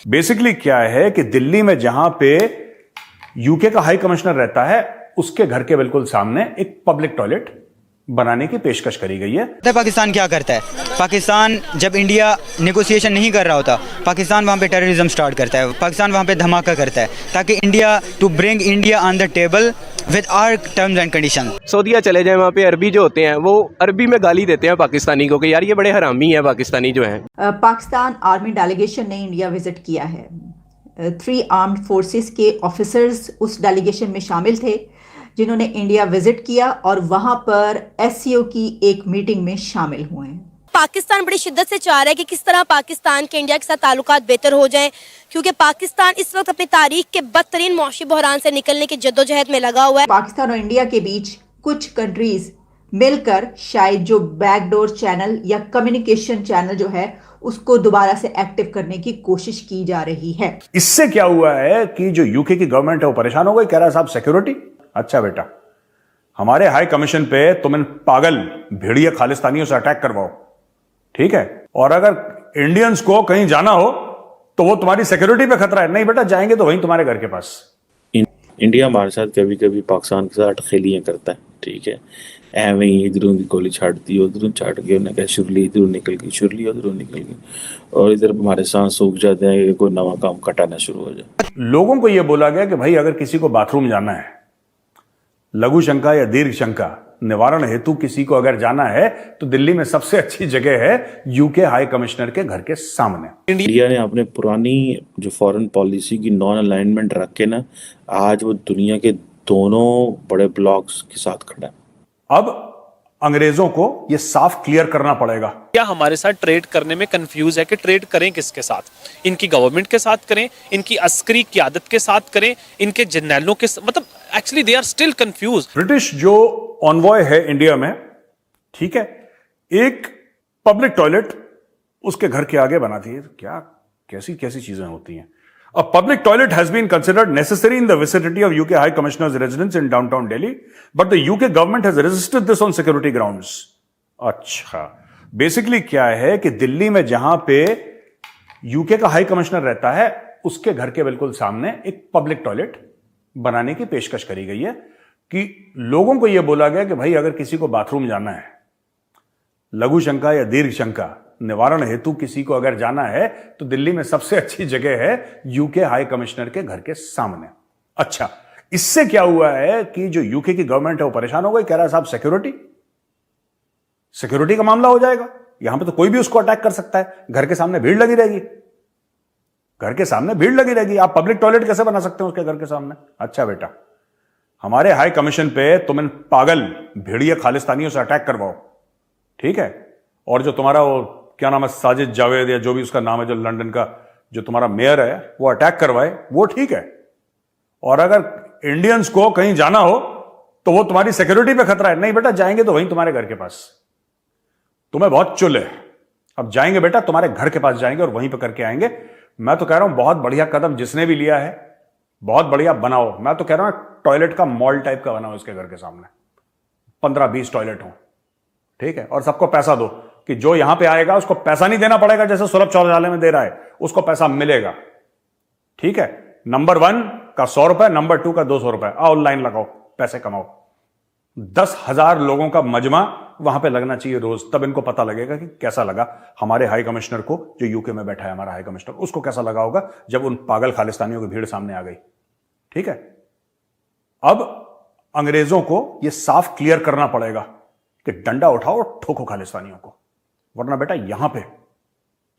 Basically क्या है कि दिल्ली में जहां पे यूके का हाई कमिश्नर रहता है उसके घर के बिल्कुल सामने एक पब्लिक टॉयलेट बनाने की पेशकश करी गई है। पाकिस्तान क्या करता है? पाकिस्तान जब इंडिया नेगोशिएशन नहीं कर रहा होता, पाकिस्तान वहाँ पे टेररिज्म स्टार्ट करता है, पाकिस्तान वहाँ पे धमाका करता है ताकि India to bring India on the table with our terms and condition. सऊदीया चले जाए, वहाँ पे अरबी जो होते हैं वो अरबी में गाली देते हैं पाकिस्तानी को कि यार ये बड़े हरामी है पाकिस्तानी जो हैं। पाकिस्तान आर्मी डेलीगेशन ने इंडिया विजिट किया है। 3 आर्म्ड फोर्सेस के ऑफिसर्स उस डेलीगेशन में शामिल थे जिन्होंने इंडिया विजिट किया और वहां पर एससीओ की एक मीटिंग में शामिल हुए हैं। पाकिस्तान बड़ी शिद्दत से चाह रहा है कि किस तरह पाकिस्तान के इंडिया के साथ ताल्लुकात बेहतर हो जाएं, क्योंकि पाकिस्तान इस वक्त अपनी तारीख के बदतरीन मौशी बहरान से निकलने की जद्दोजहद में लगा हुआ है। पाकिस्तान और इंडिया के बीच कुछ कंट्रीज मिलकर शायद जो बैकडोर चैनल या कम्युनिकेशन चैनल जो है उसको दोबारा से एक्टिव करने की कोशिश की जा रही है। इससे क्या हुआ है कि जो यूके की गवर्नमेंट है वो परेशान हो गई, कह रहा है साहब सिक्योरिटी। अच्छा बेटा, हमारे हाई कमीशन पे तुम इन पागल भेड़िया खालिस्तानियों से अटैक करवाओ, ठीक है, और अगर इंडियंस को कहीं जाना हो तो वो तुम्हारी सिक्योरिटी पे खतरा है। नहीं बेटा, जाएंगे तो वहीं तुम्हारे घर के पास। इंडिया हमारे साथ कभी कभी पाकिस्तान के साथ खेलियां करता है, ठीक है, एवं ही इधरों की गोली छाटती है, उधरों छाट के उन्हें कहा शुरली इधरों निकल गई, शुरली उधरों निकल गई, और इधर हमारे सांस सूख जाते हैं कि कोई नवा काम कटाना शुरू हो जाए। लोगों को यह बोला गया कि भाई अगर किसी को बाथरूम जाना है, लघु शंका या दीर्घ शंका निवारण हेतु किसी को अगर जाना है तो दिल्ली में सबसे अच्छी जगह है यूके हाई कमिश्नर के घर के सामने। इंडिया ने अपने पुरानी जो फॉरेन पॉलिसी की नॉन अलाइनमेंट रख के ना आज वो दुनिया के दोनों बड़े ब्लॉक्स के साथ खड़ा है। अब अंग्रेजों को यह साफ क्लियर करना पड़ेगा। क्या हमारे साथ ट्रेड करने में कंफ्यूज है कि ट्रेड करें किसके साथ? इनकी गवर्नमेंट के साथ करें, इनकी अस्करी क़यादत के साथ करें, इनके जर्नैलों के मतलब actually they are still confuse. British जो ऑनवॉय है इंडिया में, ठीक है, एक पब्लिक टॉयलेट उसके घर के आगे बना दी। क्या कैसी कैसी चीजें होती हैं। A public toilet has been considered necessary in the vicinity of UK High Commissioner's residence in downtown Delhi, but the UK government has resisted this on security grounds. अच्छा, बेसिकली क्या है कि दिल्ली में जहां पे यूके का हाई कमिश्नर रहता है उसके घर के बिल्कुल सामने एक पब्लिक टॉयलेट बनाने की पेशकश करी गई है कि लोगों को यह बोला गया कि भाई अगर किसी को बाथरूम जाना है, लघु शंका या दीर्घ शंका निवारण हेतु किसी को अगर जाना है तो दिल्ली में सबसे अच्छी जगह है यूके हाई कमिश्नर के घर के सामने। अच्छा, इससे क्या हुआ है कि जो यूके की गवर्नमेंट है वो परेशान हो गई, कह रहा है साहब सिक्योरिटी का मामला हो जाएगा, यहां पे तो कोई भी उसको अटैक कर सकता है, घर के सामने भीड़ लगी रहेगी, घर के सामने भीड़ लगी रहेगी, आप पब्लिक टॉयलेट कैसे बना सकते हैं उसके घर के सामने? अच्छा बेटा, हमारे हाई कमीशन पे तुम इन पागल भेड़िया खालिस्तानियों से अटैक करवाओ, ठीक है, और जो तुम्हारा वो क्या नाम है साजिद जावेद या जो भी उसका नाम है जो लंदन का जो तुम्हारा मेयर है वो अटैक करवाए, वो ठीक है, और अगर इंडियंस को कहीं जाना हो तो वो तुम्हारी सिक्योरिटी पे खतरा है। नहीं बेटा, जाएंगे तो वहीं तुम्हारे घर के पास। तुम्हें बहुत चुल है, अब जाएंगे बेटा तुम्हारे घर के पास जाएंगे और वहीं पे करके आएंगे। मैं तो कह रहा हूं बहुत बढ़िया कदम जिसने भी लिया है, बहुत बढ़िया बनाओ। मैं तो कह रहा हूं टॉयलेट का मॉल टाइप का बनाओ इसके घर के सामने, 15-20 टॉयलेट हो, ठीक है, और सबको पैसा दो कि जो यहां पे आएगा उसको पैसा नहीं देना पड़ेगा जैसे सुलभ शौचालय में दे रहा है, उसको पैसा मिलेगा, ठीक है। नंबर 1 का 100 रुपए, नंबर 2 का 200 रुपए, आओ लाइन लगाओ, पैसे कमाओ। 10,000 लोगों का मजमा वहां पे लगना चाहिए रोज, तब इनको पता लगेगा कि कैसा लगा हमारे हाई कमिश्नर को, जो यूके में बैठा है हमारा हाई कमिश्नर, उसको कैसा लगा होगा जब उन पागल खालिस्तानियों की भीड़ सामने आ गई, ठीक है। अब अंग्रेजों को यह साफ क्लियर करना पड़ेगा कि डंडा उठाओ और ठोको खालिस्तानियों को, वरना बेटा यहां पे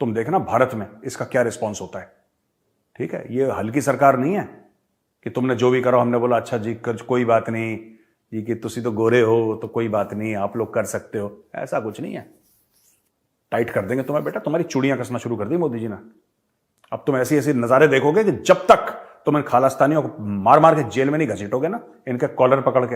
तुम देखना भारत में इसका क्या रिस्पॉन्स होता है, ठीक है। ये हल्की सरकार नहीं है कि तुमने जो भी करो, हमने बोला अच्छा जी कोई बात नहीं जी, कि तुसी तो गोरे हो तो कोई बात नहीं, आप लोग कर सकते हो, ऐसा कुछ नहीं है। टाइट कर देंगे तुम्हें बेटा, तुम्हारी चूड़ियां कसना शुरू कर दी मोदी जी ने। अब तुम ऐसी ऐसी नजारे देखोगे कि जब तक तुम इन खालिस्तानियों को मार मार के जेल में नहीं घसीटोगे ना, इनके कॉलर पकड़ के,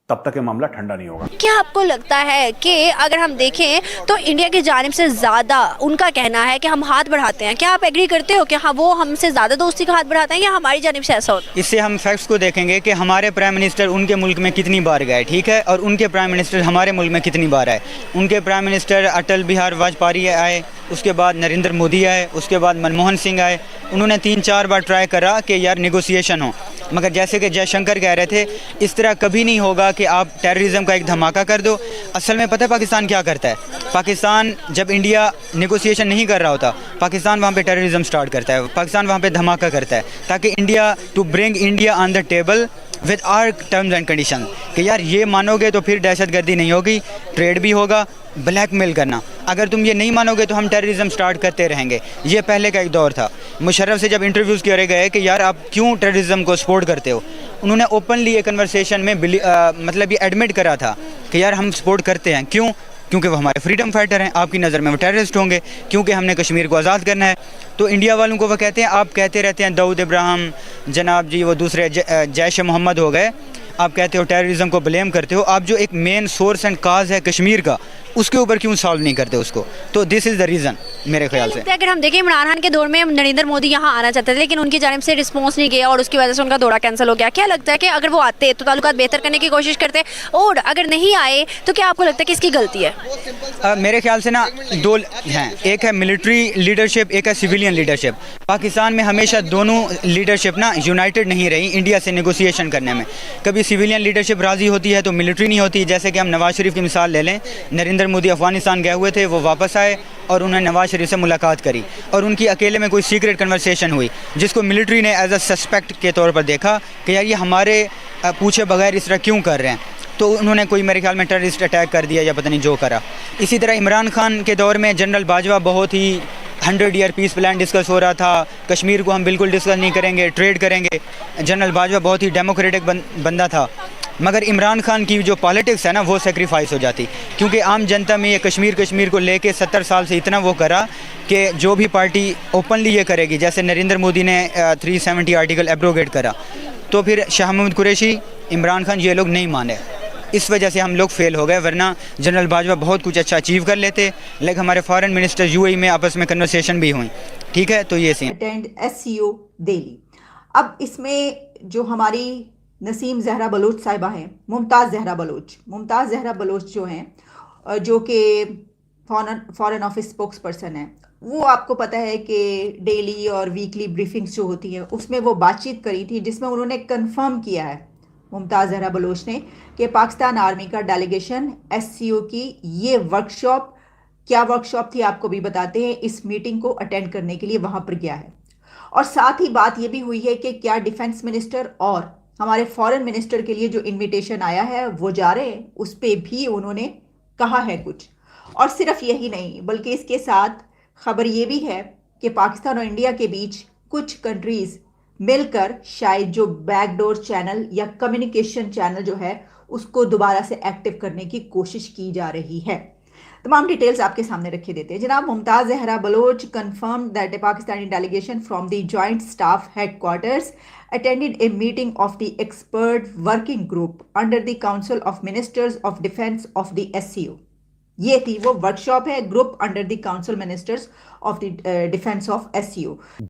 तब तक ये मामला ठंडा नहीं होगा। क्या आपको लगता है कि अगर हम देखें तो इंडिया की जानिब से ज़्यादा उनका कहना है कि हम हाथ बढ़ाते हैं, क्या आप एग्री करते हो कि हाँ वो हमसे ज़्यादा दोस्ती का हाथ बढ़ाते हैं या हमारी जानिब से ऐसा होता है? इससे हम फैक्ट्स को देखेंगे कि हमारे प्राइम मिनिस्टर उनके मुल्क में कितनी बार गए, ठीक है, और उनके प्राइम मिनिस्टर हमारे मुल्क में कितनी बार आए। उनके प्राइम मिनिस्टर अटल बिहारी वाजपेयी आए, उसके बाद नरेंद्र मोदी आए, उसके बाद मनमोहन सिंह आए, उन्होंने 3-4 बार ट्राई करा कि यार नेगोशिएशन हो, मगर जैसे कि जयशंकर कह रहे थे इस तरह कभी नहीं होगा कि आप टेररिज्म का एक धमाका कर दो। असल में पता है पाकिस्तान क्या करता है? पाकिस्तान जब इंडिया नेगोशिएशन नहीं कर रहा होता, पाकिस्तान वहाँ पे टेररिज्म स्टार्ट करता है, पाकिस्तान वहाँ पे धमाका करता है ताकि India to bring India on the table with our terms and condition कि यार ये मानोगे तो फिर दहशतगर्दी नहीं होगी, ट्रेड भी होगा, ब्लैकमेल करना, अगर तुम ये नहीं मानोगे तो हम टेररिज्म स्टार्ट करते रहेंगे। ये पहले का एक दौर था। मुशर्रफ से जब इंटरव्यूज़ करे गए कि यार आप क्यों टेररिज्म को सपोर्ट करते हो, उन्होंने ओपनली ये कन्वर्सेशन में मतलब ये एडमिट करा था कि यार हम सपोर्ट करते हैं। क्यों? क्योंकि वो हमारे फ्रीडम फाइटर हैं, आपकी नज़र में वो टेररिस्ट होंगे, क्योंकि हमने कश्मीर को आज़ाद करना है। तो इंडिया वालों को वो कहते हैं, आप कहते रहते हैं दाऊद इब्राहिम जनाब जी, वो दूसरे जैश मोहम्मद हो गए, आप कहते हो टेररिज्म को ब्लेम करते हो, आप जो एक मेन सोर्स एंड काज है कश्मीर का, उसके ऊपर क्यों सॉल्व नहीं करते उसको? तो दिस इज़ द रीज़न मेरे ख्याल से। अगर हम देखें इमरान खान के दौर में नरेंद्र मोदी यहाँ आना चाहते थे लेकिन उनकी जानिब से रिस्पॉन्स नहीं गया और उसकी वजह से उनका दौरा कैंसिल हो गया। क्या लगता है कि अगर वो आते तो ताल्लुकात बेहतर करने की कोशिश करते, और अगर नहीं आए तो क्या आपको लगता है कि इसकी गलती है? मेरे ख्याल से ना दो हैं, एक है मिलिट्री लीडरशिप, एक है सिविलियन लीडरशिप। पाकिस्तान में हमेशा दोनों लीडरशिप ना यूनाइटेड नहीं रही इंडिया से नेगोशिएशन करने में। कभी सिविलियन लीडरशिप राज़ी होती है तो मिलिट्री नहीं होती। जैसे कि हम नवाज शरीफ की मिसाल ले लें, नरेंद्र मोदी अफगानिस्तान गए हुए थे, वो वापस आए और उन्होंने नवाज शरीफ से मुलाकात करी और उनकी अकेले में कोई सीक्रेट कन्वर्सेशन हुई जिसको मिलिट्री ने एज अ सस्पेक्ट के तौर पर देखा कि यार ये हमारे पूछे बगैर इस तरह क्यों कर रहे हैं, तो उन्होंने कोई मेरे ख्याल में टेररिस्ट अटैक कर दिया या पता नहीं जो करा। इसी तरह इमरान खान के दौर में जनरल बाजवा बहुत ही 100 ईयर पीस प्लान डिस्कस हो रहा था, कश्मीर को हम बिल्कुल डिस्कस नहीं करेंगे, ट्रेड करेंगे। जनरल बाजवा बहुत ही डेमोक्रेटिक बंदा था, मगर इमरान खान की जो पॉलिटिक्स है ना वो सेक्रीफाइस हो जाती, क्योंकि आम जनता में ये कश्मीर को लेके 70 साल से इतना वो करा कि जो भी पार्टी ओपनली ये करेगी, जैसे नरेंद्र मोदी ने 370 आर्टिकल एब्रोगेट करा, तो फिर शाह महमूद कुरैशी, इमरान खान ये लोग नहीं माने, इस वजह से हम लोग फेल हो गए। वरना जनरल बाजवा बहुत कुछ अच्छा अचीव कर लेते। लाइक हमारे फॉरेन मिनिस्टर यूएई में आपस में कन्वर्सेशन भी हुई, ठीक है। तो ये सीन अटेंड SCO दिल्ली। अब इसमें जो हमारी नसीम जहरा बलोच साहिबा हैं, मुमताज़ जहरा बलोच जो हैं, जो कि फॉरेन ऑफिस स्पोक्स पर्सन है, वो आपको पता है कि डेली और वीकली ब्रीफिंग्स जो होती हैं उसमें वो बातचीत करी थी जिसमें उन्होंने कंफर्म किया है, मुमताज़ जहरा बलोच ने, कि पाकिस्तान आर्मी का डेलीगेशन SCO की ये वर्कशॉप, क्या वर्कशॉप थी आपको भी बताते हैं, इस मीटिंग को अटेंड करने के लिए वहाँ पर गया है। और साथ ही बात ये भी हुई है कि क्या डिफेंस मिनिस्टर और हमारे फॉरेन मिनिस्टर के लिए जो इनविटेशन आया है वो जा रहे हैं, उस पर भी उन्होंने कहा है कुछ। और सिर्फ यही नहीं बल्कि इसके साथ खबर ये भी है कि पाकिस्तान और इंडिया के बीच कुछ कंट्रीज़ मिलकर शायद जो बैकडोर चैनल या कम्युनिकेशन चैनल जो है उसको दोबारा से एक्टिव करने की कोशिश की जा रही है। तमाम डिटेल्स आपके सामने रखे देते हैं। जनाब Mumtaz Zahra Baloch confirmed that a Pakistani delegation from the Joint Staff Headquarters attended a meeting of the expert working group under the Council of Ministers of Defense of the SCO। ये थी वो वर्कशॉप है, group under the council ministers of the defence of SCO।